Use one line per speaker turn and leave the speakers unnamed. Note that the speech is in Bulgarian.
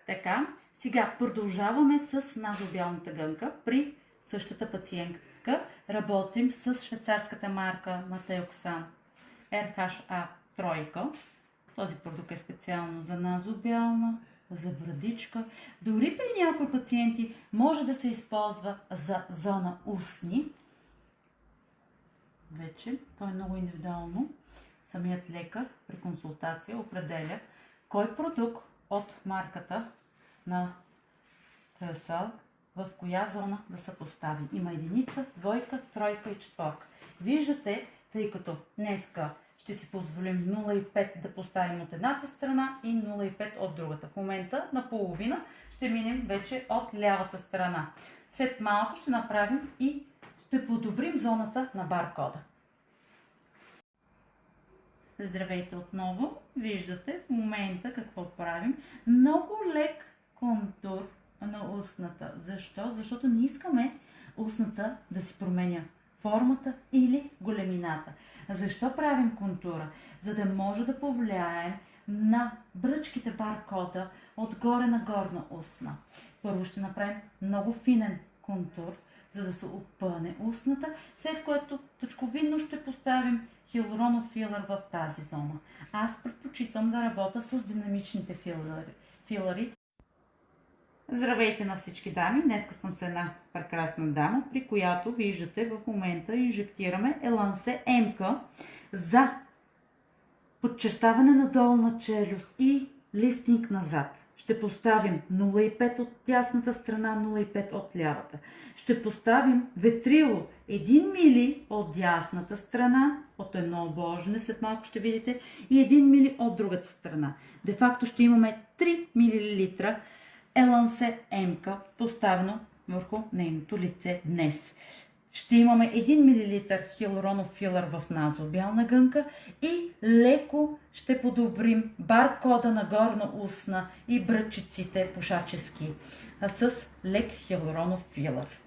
Така, сега продължаваме с назобялната гънка. При същата пациентка работим с швейцарската марка Матеоксан RHA тройка. Този продукт е специално за назобялна, за брадичка. Дори при някои пациенти може да се използва за зона устни. Вече той е много индивидуално. Самият лекар при консултация определя кой продукт от марката на Теосал в коя зона да се постави. Има единица, двойка, тройка и четворка. Виждате, тъй като днеска ще си позволим 0,5 да поставим от едната страна и 0,5 от другата. В момента на половина ще минем вече от лявата страна. След малко ще направим и ще подобрим зоната на баркода. Здравейте отново! Виждате в момента какво правим. Много лек контур на устната. Защо? Защото не искаме устната да си променя формата или големината. Защо правим контура? За да може да повлияем на бръчките баркода отгоре на горна устна. Първо ще направим много финен контур, за да се опъне устната, след което точковидно ще поставим хиалуронов филър в тази зона. Аз предпочитам да работя с динамичните филъри. Здравейте на всички дами! Днеска съм с една прекрасна дама, при която виждате в момента инжектираме Елансе М-ка за подчертаване на долна челюст и лифтинг назад. Ще поставим 0,5 от дясната страна, 0,5 от лявата. Ще поставим ветрило 1 мили от дясната страна, от едно обложене, след малко ще видите, и 1 мили от другата страна. Де факто ще имаме 3 мл Елансе М-ка поставено върху нейното лице днес. Ще имаме 1 мл хиалуронов филър в назобялна гънка и леко ще подобрим баркода на горна устна и бръчиците пушачески с лек хиалуронов филър.